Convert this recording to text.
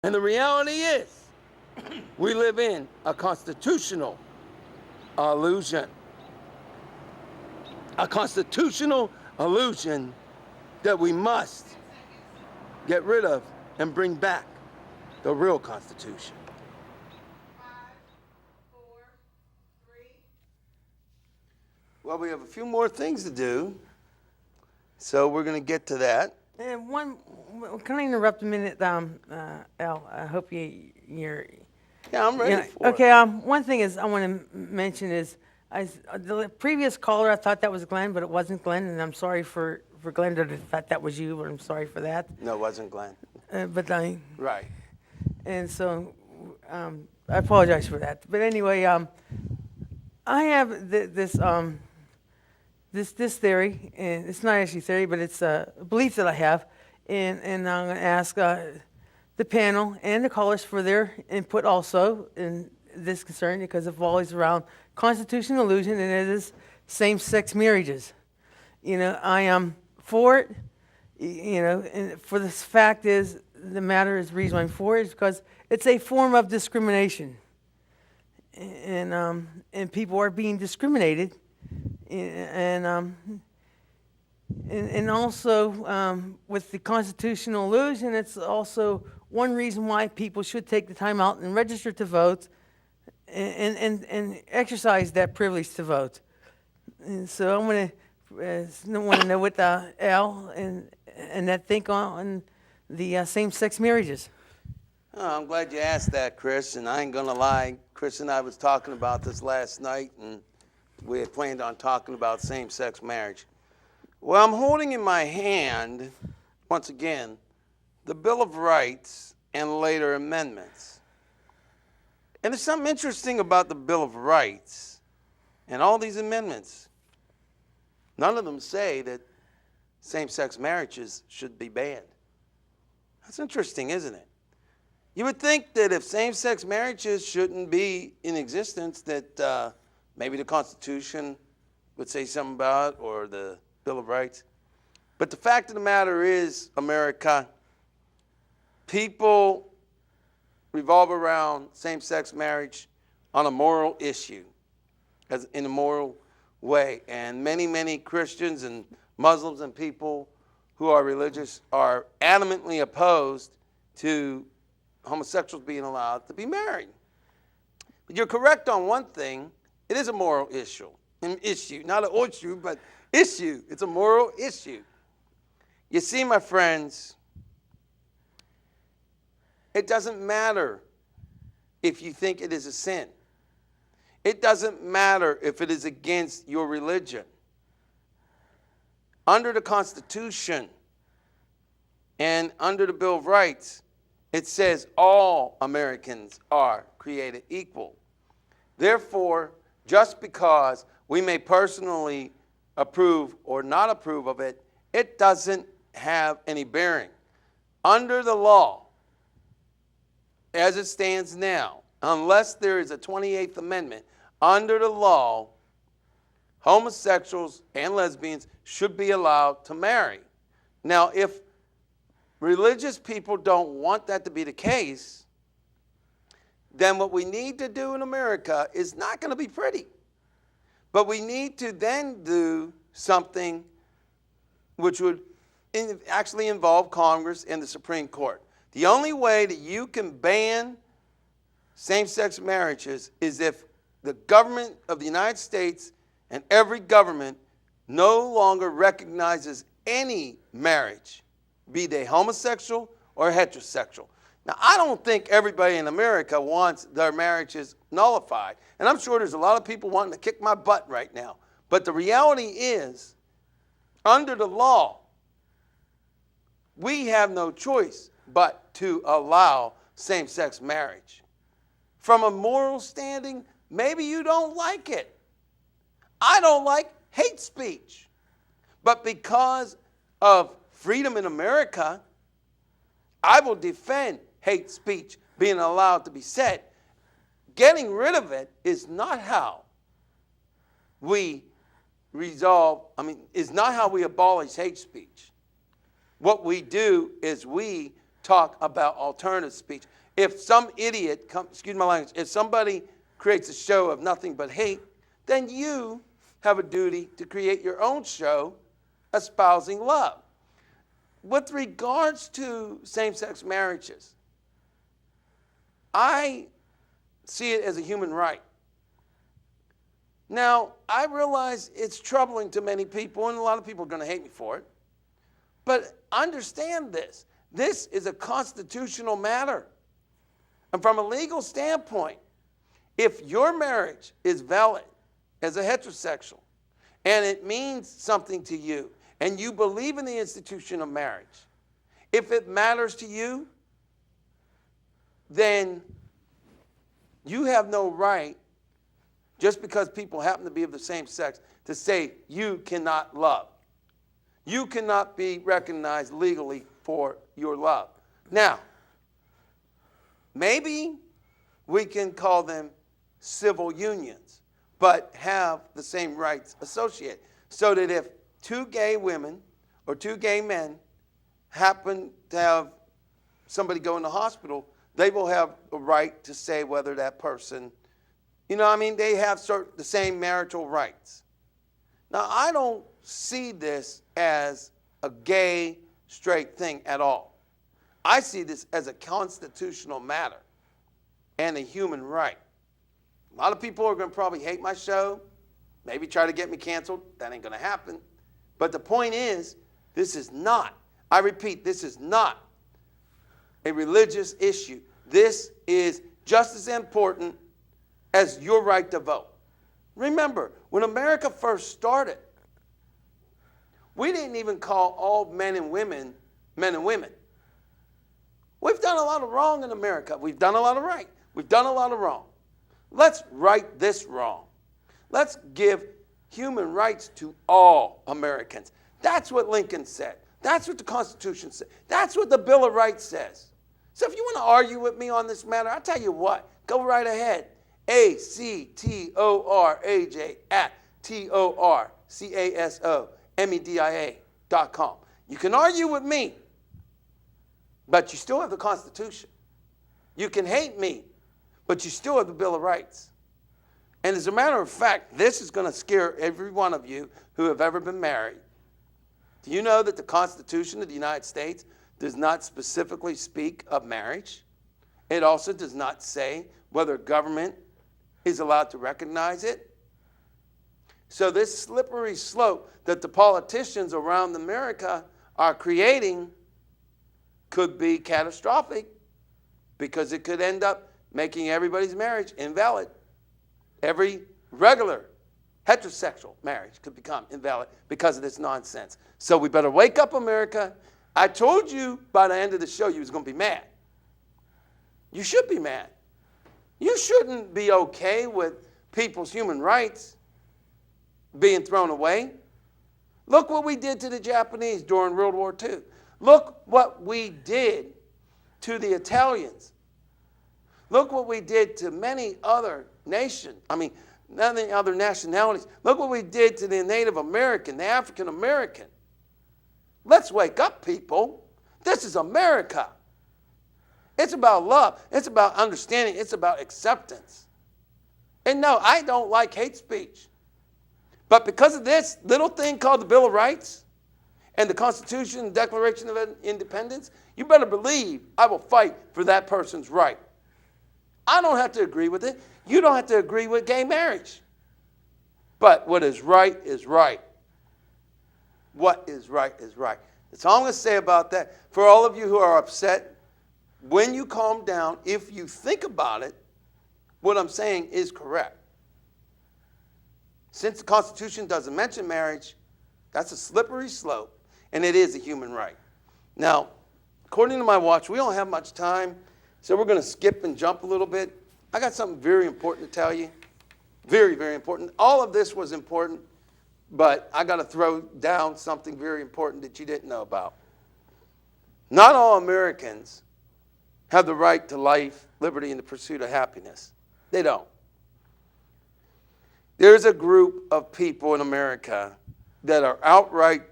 And the reality is, we live in a constitutional illusion. A constitutional illusion that we must get rid of and bring back the real Constitution. 5, 4, 3. Well, we have a few more things to do, so we're going to get to that. And can I interrupt a minute, Al? I hope you're. Yeah, I'm ready for okay. it. One thing is I want to mention is the previous caller. I thought that was Glenn, but it wasn't Glenn, and I'm sorry for Glenn that I thought that was you, but I'm sorry for that. No, it wasn't Glenn. Right. And so I apologize for that. But anyway, I have this theory, and it's not actually theory, but it's a belief that I have, and I'm going to ask the panel and the callers for their input also in this concern, because it always around constitutional illusion, and it is same-sex marriages. I am for it. And for this fact is the reason I'm for it is because it's a form of discrimination, and people are being discriminated. And also with the constitutional illusion, it's also one reason why people should take the time out and register to vote and exercise that privilege to vote. And so I'm going to want to know what Al and that think on the same-sex marriages. Oh, I'm glad you asked that, Chris, and I ain't going to lie. Chris and I was talking about this last night, and we had planned on talking about same-sex marriage. Well, I'm holding in my hand, once again, the Bill of Rights and later amendments. And there's something interesting about the Bill of Rights and all these amendments. None of them say that same-sex marriages should be banned. That's interesting, isn't it? You would think that if same-sex marriages shouldn't be in existence, that maybe the Constitution would say something about it, or the Bill of Rights. But the fact of the matter is, America, people revolve around same-sex marriage on a moral issue, in a moral way. And many, many Christians and Muslims and people who are religious are adamantly opposed to homosexuals being allowed to be married. But you're correct on one thing. It is a moral issue. An issue, not an issue, but issue. It's a moral issue. You see, my friends, it doesn't matter if you think it is a sin. It doesn't matter if it is against your religion. Under the Constitution and under the Bill of Rights, it says all Americans are created equal. Therefore, just because we may personally approve or not approve of it, it doesn't have any bearing. Under the law, as it stands now, unless there is a 28th Amendment, under the law, homosexuals and lesbians should be allowed to marry. Now, if religious people don't want that to be the case, then what we need to do in America is not going to be pretty. But we need to then do something which would actually involve Congress and the Supreme Court. The only way that you can ban same-sex marriages is if the government of the United States and every government no longer recognizes any marriage, be they homosexual or heterosexual. Now, I don't think everybody in America wants their marriages nullified. And I'm sure there's a lot of people wanting to kick my butt right now. But the reality is, under the law, we have no choice but to allow same-sex marriage. From a moral standing, maybe you don't like it. I don't like hate speech. But because of freedom in America, I will defend hate speech being allowed to be said. Getting rid of it is not how we is not how we abolish hate speech. What we do is we talk about alternative speech. If some idiot, excuse my language, if somebody creates a show of nothing but hate, then you have a duty to create your own show espousing love. With regards to same-sex marriages, I see it as a human right. Now, I realize it's troubling to many people, and a lot of people are going to hate me for it. But understand this. This is a constitutional matter. And from a legal standpoint, if your marriage is valid as a heterosexual, and it means something to you, and you believe in the institution of marriage, if it matters to you, then you have no right, just because people happen to be of the same sex, to say you cannot love. You cannot be recognized legally for your love. Now, maybe we can call them civil unions, but have the same rights associated. So that if two gay women or two gay men happen to have somebody go in the hospital, they will have a right to say whether that person, they have the same marital rights. Now, I don't see this as a gay, straight thing at all. I see this as a constitutional matter and a human right. A lot of people are going to probably hate my show, maybe try to get me canceled. That ain't going to happen. But the point is, this is not, I repeat, this is not a religious issue. This is just as important as your right to vote. Remember, when America first started, we didn't even call all men and women men and women. We've done a lot of wrong in America. We've done a lot of right. We've done a lot of wrong. Let's right this wrong. Let's give human rights to all Americans. That's what Lincoln said. That's what the Constitution said. That's what the Bill of Rights says. So if you want to argue with me on this matter, I'll tell you what, go right ahead. actorcasomedia.com. You can argue with me, but you still have the Constitution. You can hate me, but you still have the Bill of Rights. And as a matter of fact, this is going to scare every one of you who have ever been married. Do you know that the Constitution of the United States does not specifically speak of marriage? It also does not say whether government is allowed to recognize it. So this slippery slope that the politicians around America are creating could be catastrophic, because it could end up making everybody's marriage invalid. Every regular heterosexual marriage could become invalid because of this nonsense. So we better wake up, America. I told you by the end of the show you was going to be mad. You should be mad. You shouldn't be okay with people's human rights being thrown away. Look what we did to the Japanese during World War II. Look what we did to the Italians. Look what we did to many other nations. Many other nationalities. Look what we did to the Native American, the African American. Let's wake up, people. This is America. It's about love. It's about understanding. It's about acceptance. And no, I don't like hate speech. But because of this little thing called the Bill of Rights and the Constitution and Declaration of Independence, you better believe I will fight for that person's right. I don't have to agree with it. You don't have to agree with gay marriage. But what is right is right. What is right is right. That's all I'm going to say about that. For all of you who are upset, when you calm down, if you think about it, what I'm saying is correct. Since the Constitution doesn't mention marriage, that's a slippery slope, and it is a human right. Now, according to my watch, we don't have much time, so we're going to skip and jump a little bit. I got something very important to tell you. Very, very important. All of this was important, but I got to throw down something very important that you didn't know about. Not all Americans have the right to life, liberty, and the pursuit of happiness. They don't. There's a group of people in America that are outright